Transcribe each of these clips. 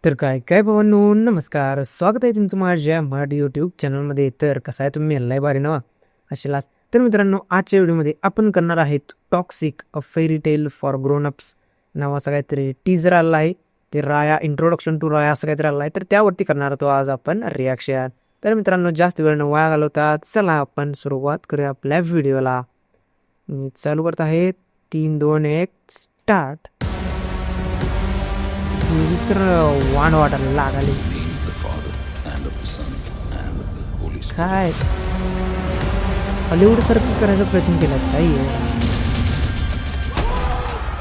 तर काय काय भावांनो, नमस्कार. स्वागत आहे तुमचं माझ्या मराठी यूट्यूब चॅनलमध्ये. तर कसं आहे, तुम्ही हल्लाय बारी नवा असेलाच. तर मित्रांनो, आजच्या व्हिडिओमध्ये आपण करणार आहेत toxic a fairy tale for grown ups नावाचा काहीतरी टीजर आला आहे. ते राया इंट्रोडक्शन टू राया असं काहीतरी आलं आहे. तर त्यावरती करणार होतो आज आपण रिॲक्शन. तर मित्रांनो, जास्त वेळ न वाया घालवतात, चला आपण सुरुवात करूया आपल्या व्हिडिओला. मी चालू करत आहे. 3, 2, 1 स्टार्ट. तर वाण वाटायला लागले name of the Father, and of the Son, and of the Holy Spirit. काय हॉलिवूड सारखं करायचा प्रयत्न केला काही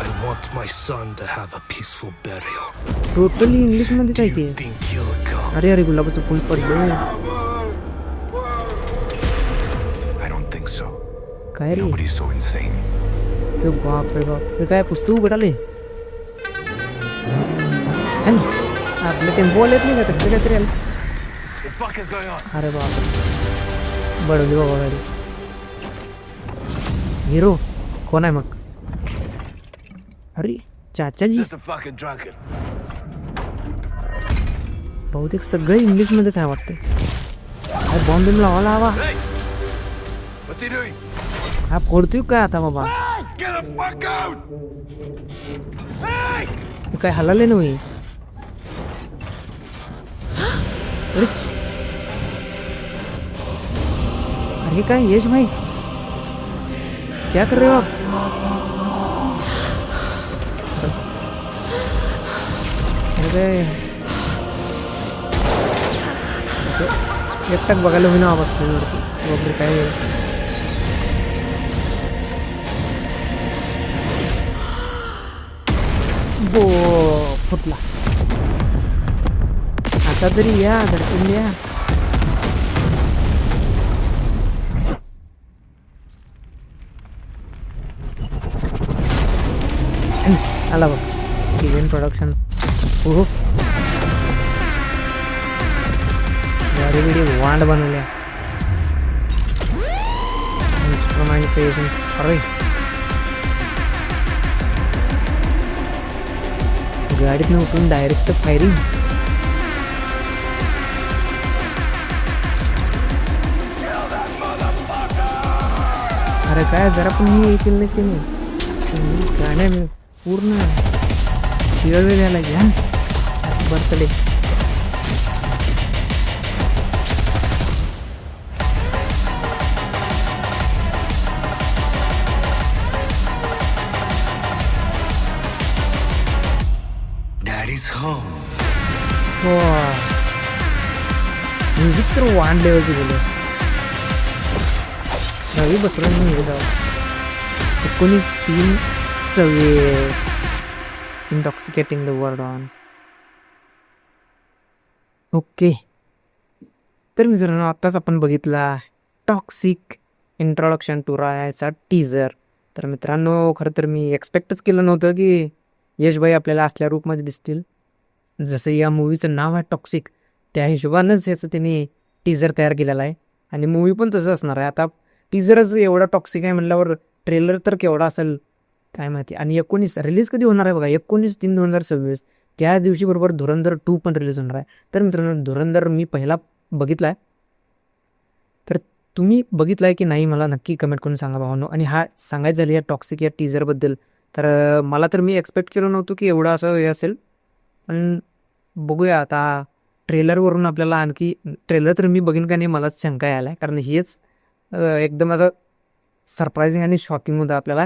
I want my son to have a peaceful burial. Totally English मध्येच आहे ते. Think you'll come? अरे अरे गुलाबाचं फुल पडलं. I don't think so. काय रे Nobody's so insane. ते बाप रे बाप. हे काय पुस्तक उघडाले आपलं टेम्पो आलेत नाही का कसं काहीतरी आलं. What the fuck is going on? अरे बाप बडवली बाबा गाडी. हिरो कोण आहे मग? अरे चाचाजी. Just a fucking drunkard. बहुतेक सगळं इंग्लिशमध्येच आहे वाटतं. काय बॉम्ब बिम लावा लावा. Hey! What's he doing? हा फोडतोय काय आता बाबा? Get the fuck out! Hey! हे काय हलाले नव्हे. अरे अरे काय यश भाई क्या कर रहे हो आप? अरे काय असं एकटाक बघायला होईना आवाज स्क्रीनवरती वगैरे काय. बो फुटला. आता तरी या धडकून या. आला बघ इव्हेंट प्रोडक्शन्स. हो गाडी बिडी वांड बनवल्या. Instrument creations. अरे गाडीतनं उठून डायरेक्ट फायरिंग. अरे काय जरा पण हे ऐकलं नाही त्याने गाण्या पूर्ण शिळवे द्यायला घ्या बर्थडे. Daddy's home. हो म्युझिक तर वान लेवलचं गेलं. रवी बसवून गेलं. 19-3-26 intoxicating the word on. Okay तर मित्रांनो, आत्ताच आपण बघितला टॉक्सिक इंट्रोडक्शन टू रायाचा टीजर. तर मित्रांनो, खरं तर मी एक्सपेक्टच केलं नव्हतं की यशभाई आपल्याला असल्या रूपमध्ये दिसतील. जसं या मूवीचं नाव आहे टॉक्सिक, त्या हिशोबानंच याचं त्यांनी टीजर तयार केलेला आहे. आणि मूवी पण तसं असणार आहे. आता टीजरच एवढा टॉक्सिक आहे म्हणल्यावर ट्रेलर तर केवढा असेल काय माहिती. आणि 19 रिलीज कधी होणार आहे बघा, 19/3/2026 त्या दिवशी बरोबर धुरंधर 2 पण रिलीज होणार आहे. तर मित्रांनो, धुरंधर मी पहिला बघितला आहे. तर तुम्ही बघितला आहे की नाही मला नक्की कमेंट करून सांगा भावांनो. आणि हा सांगायचं झालं या टॉक्सिक या टीजरबद्दल, तर मला तर मी एक्सपेक्ट केलं नव्हतं की एवढं असं हे असेल. पण बघूया आता ट्रेलरवरून आपल्याला. आणखी ट्रेलर तर मी बघीन का नाही मलाच शंका यायला आहे, कारण हेच एकदम असं सरप्रायझिंग आणि शॉकिंग होतं आपल्याला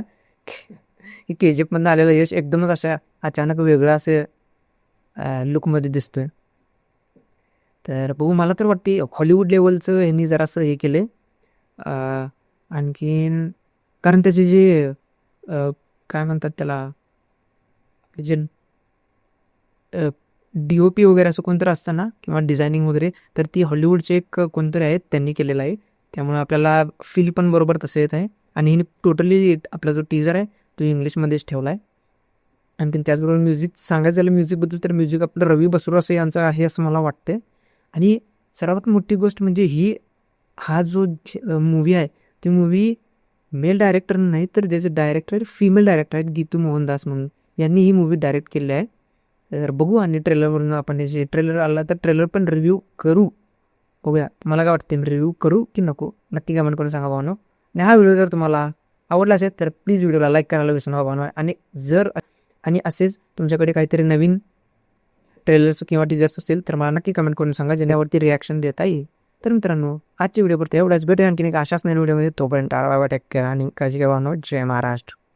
की KGFमधनं आलेलं यश एकदमच अशा अचानक वेगळं असे लुकमध्ये दिसतोय. तर बघू, मला तर वाटते हॉलिवूड लेवलचं ह्यांनी जरासं हे केलं आहे. आणखीन कारण त्याचे जे काय म्हणतात त्याला, जे DOP वगैरे असं कोणतरी असतं ना, किंवा डिझायनिंग वगैरे, तर ती हॉलिवूडचे एक कोणतरी आहेत त्यांनी केलेलं आहे. त्यामुळे आपल्याला फील पण बरोबर तसं येत आहे. आणि हिने टोटली आपला जो टीजर आहे तो इंग्लिशमध्येच ठेवला आहे. आणखीन त्याचबरोबर म्युझिक सांगायचं झालं म्युझिकबद्दल, तर म्युझिक आपलं रवी बसवरास यांचं आहे असं मला वाटते. आणि सर्वात मोठी गोष्ट म्हणजे हा जो मूवी आहे ती मूवी मेल डायरेक्टर नाही, तर ज्याचे डायरेक्टर फिमेल डायरेक्टर आहेत गीतू मोहनदास म्हणून, यांनी ही मूवी डायरेक्ट केली आहे. तर बघू आणि ट्रेलरवरून आपण जे ट्रेलर आला तर ट्रेलर पण रिव्ह्यू करू. बघूया मला काय वाटते, रिव्ह्यू करू की नको, नक्की कमेंट करून सांगा भावनो. आणि हा व्हिडिओ जर तुम्हाला आवडला असेल तर प्लीज व्हिडिओला लाईक करायला विसरू नका भावनो. आणि असेच तुमच्याकडे काहीतरी नवीन ट्रेलर्स किंवा टीजर्स असतील तर मला नक्की कमेंट करून सांगा, ज्याच्यावरती रिॲक्शन देता येईल. तर मित्रांनो आजच्या व्हिडिओपुरते एवढाच. भेटूया आणखी एक अशाच नवीन व्हिडिओमध्ये. तोपर्यंत टेक केअर आणि काळजी घ्या भावनो. जय महाराष्ट्र.